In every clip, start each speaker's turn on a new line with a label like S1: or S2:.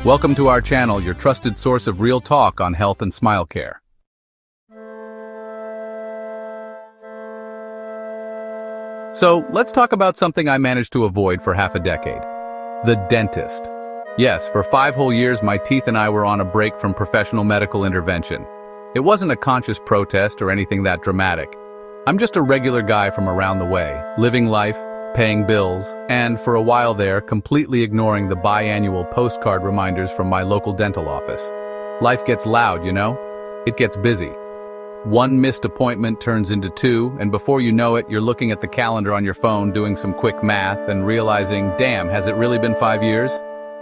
S1: Welcome to our channel, your trusted source of real talk on health and smile care. So, let's talk about something I managed to avoid for half a decade. The dentist. Yes, for 5 whole years my teeth and I were on a break from professional medical intervention. It wasn't a conscious protest or anything that dramatic. I'm just a regular guy from around the way, living life, paying bills, and for a while there, completely ignoring the biannual postcard reminders from my local dental office. Life gets loud, you know? It gets busy. One missed appointment turns into 2, and before you know it, you're looking at the calendar on your phone doing some quick math and realizing, damn, has it really been 5 years?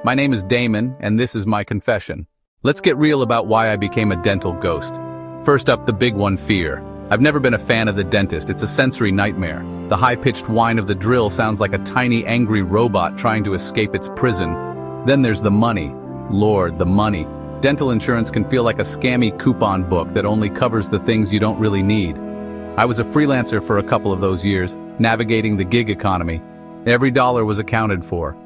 S1: My name is Damon, and this is my confession. Let's get real about why I became a dental ghost. First up, the big one, fear. I've never been a fan of the dentist. It's a sensory nightmare. The high-pitched whine of the drill sounds like a tiny, angry robot trying to escape its prison. Then there's the money. Lord, the money. Dental insurance can feel like a scammy coupon book that only covers the things you don't really need. I was a freelancer for a couple of those years, navigating the gig economy. Every dollar was accounted for.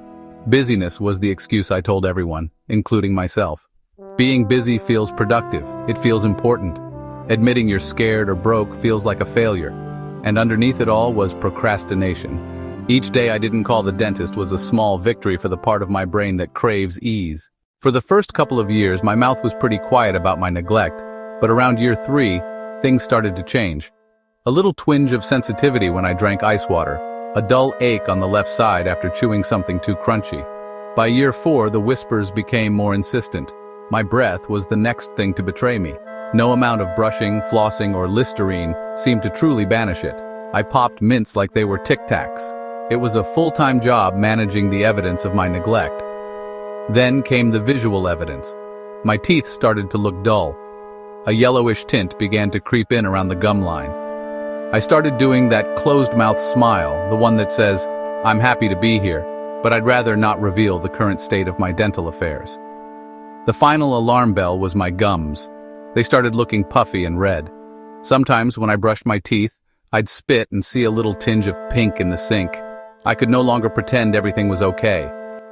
S1: Busyness was the excuse I told everyone, including myself. Being busy feels productive. It feels important. Admitting you're scared or broke feels like a failure. And underneath it all was procrastination. Each day I didn't call the dentist was a small victory for the part of my brain that craves ease. For the first couple of years, my mouth was pretty quiet about my neglect, but around year 3, things started to change. A little twinge of sensitivity when I drank ice water, a dull ache on the left side after chewing something too crunchy. By year 4, the whispers became more insistent. My breath was the next thing to betray me. No amount of brushing, flossing, or Listerine seemed to truly banish it. I popped mints like they were Tic Tacs. It was a full-time job managing the evidence of my neglect. Then came the visual evidence. My teeth started to look dull. A yellowish tint began to creep in around the gum line. I started doing that closed-mouth smile, the one that says, I'm happy to be here, but I'd rather not reveal the current state of my dental affairs. The final alarm bell was my gums. They started looking puffy and red. Sometimes when I brushed my teeth, I'd spit and see a little tinge of pink in the sink. I could no longer pretend everything was okay.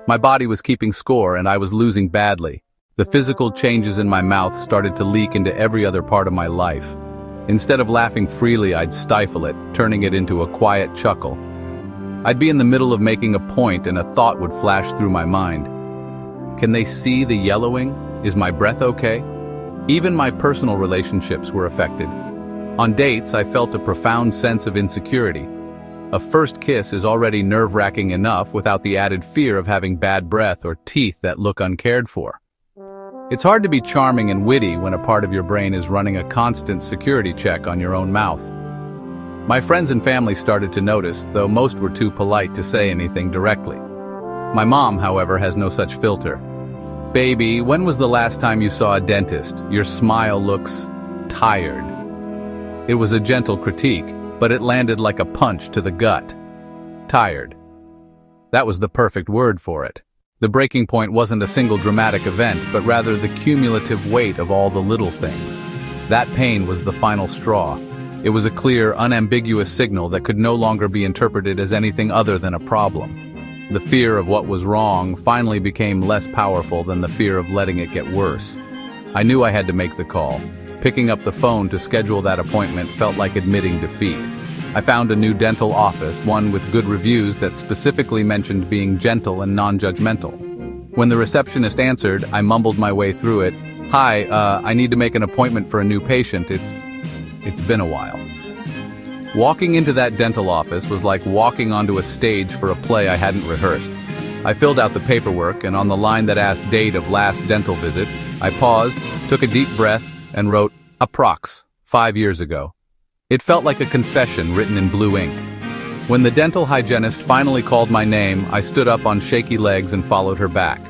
S1: My body was keeping score and I was losing badly. The physical changes in my mouth started to leak into every other part of my life. Instead of laughing freely, I'd stifle it, turning it into a quiet chuckle. I'd be in the middle of making a point and a thought would flash through my mind. Can they see the yellowing? Is my breath okay? Even my personal relationships were affected. On dates, I felt a profound sense of insecurity. A first kiss is already nerve-wracking enough without the added fear of having bad breath or teeth that look uncared for. It's hard to be charming and witty when a part of your brain is running a constant security check on your own mouth. My friends and family started to notice, though most were too polite to say anything directly. My mom, however, has no such filter. Baby, when was the last time you saw a dentist? Your smile looks tired. It was a gentle critique, but it landed like a punch to the gut. Tired. That was the perfect word for it. The breaking point wasn't a single dramatic event, but rather the cumulative weight of all the little things. That pain was the final straw. It was a clear, unambiguous signal that could no longer be interpreted as anything other than a problem. The fear of what was wrong finally became less powerful than the fear of letting it get worse. I knew I had to make the call. Picking up the phone to schedule that appointment felt like admitting defeat. I found a new dental office, one with good reviews that specifically mentioned being gentle and non-judgmental. When the receptionist answered, I mumbled my way through it. Hi, I need to make an appointment for a new patient. It's been a while. Walking into that dental office was like walking onto a stage for a play I hadn't rehearsed. I filled out the paperwork, and on the line that asked date of last dental visit, I paused, took a deep breath, and wrote, approx. 5 years ago. It felt like a confession written in blue ink. When the dental hygienist finally called my name, I stood up on shaky legs and followed her back.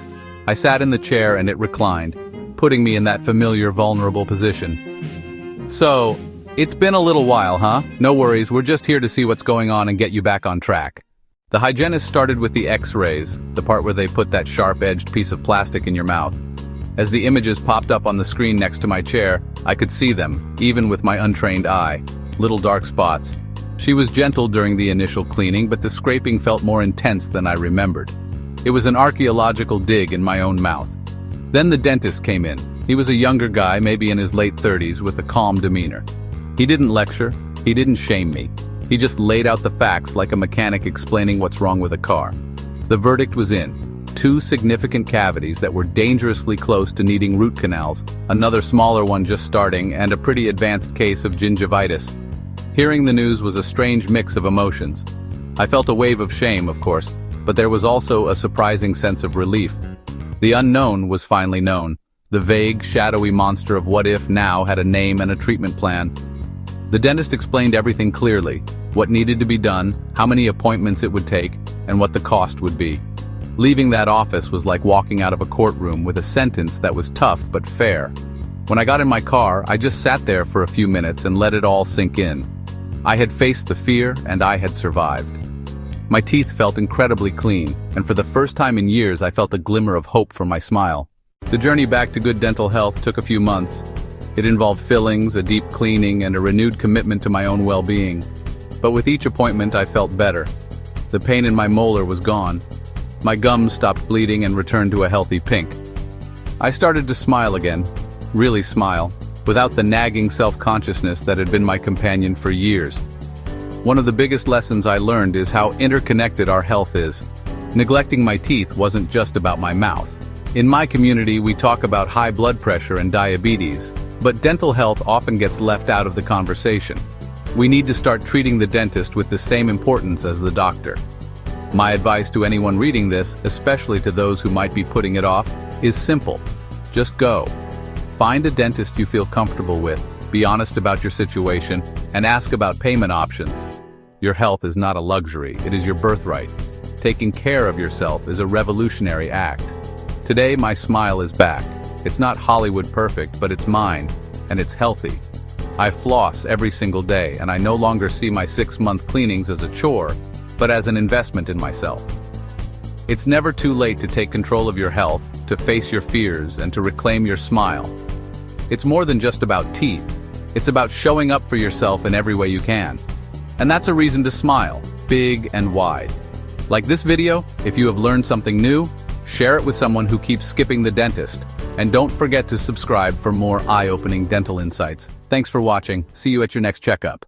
S1: I sat in the chair and it reclined, putting me in that familiar vulnerable position. So, it's been a little while, huh? No worries, we're just here to see what's going on and get you back on track. The hygienist started with the X-rays, the part where they put that sharp-edged piece of plastic in your mouth. As the images popped up on the screen next to my chair, I could see them, even with my untrained eye. Little dark spots. She was gentle during the initial cleaning, but the scraping felt more intense than I remembered. It was an archaeological dig in my own mouth. Then the dentist came in. He was a younger guy, maybe in his late 30s, with a calm demeanor. He didn't lecture, he didn't shame me. He just laid out the facts like a mechanic explaining what's wrong with a car. The verdict was in: 2 significant cavities that were dangerously close to needing root canals, another smaller one just starting, and a pretty advanced case of gingivitis. Hearing the news was a strange mix of emotions. I felt a wave of shame, of course, but there was also a surprising sense of relief. The unknown was finally known. The vague, shadowy monster of what if now had a name and a treatment plan. The dentist explained everything clearly: what needed to be done, how many appointments it would take, and what the cost would be. Leaving that office was like walking out of a courtroom with a sentence that was tough but fair. When I got in my car, I just sat there for a few minutes and let it all sink in. I had faced the fear, and I had survived. My teeth felt incredibly clean, and for the first time in years I felt a glimmer of hope for my smile. The journey back to good dental health took a few months. It involved fillings, a deep cleaning, and a renewed commitment to my own well-being. But with each appointment I felt better. The pain in my molar was gone. My gums stopped bleeding and returned to a healthy pink. I started to smile again, really smile, without the nagging self-consciousness that had been my companion for years. One of the biggest lessons I learned is how interconnected our health is. Neglecting my teeth wasn't just about my mouth. In my community, we talk about high blood pressure and diabetes, but dental health often gets left out of the conversation. We need to start treating the dentist with the same importance as the doctor. My advice to anyone reading this, especially to those who might be putting it off, is simple. Just go. Find a dentist you feel comfortable with, be honest about your situation, and ask about payment options. Your health is not a luxury, it is your birthright. Taking care of yourself is a revolutionary act. Today, my smile is back. It's not Hollywood perfect, but it's mine, and it's healthy. I floss every single day, and I no longer see my 6-month cleanings as a chore, but as an investment in myself. It's never too late to take control of your health, to face your fears, and to reclaim your smile. It's more than just about teeth. It's about showing up for yourself in every way you can. And that's a reason to smile, big and wide. Like this video, if you have learned something new, share it with someone who keeps skipping the dentist. And don't forget to subscribe for more eye-opening dental insights. Thanks for watching. See you at your next checkup.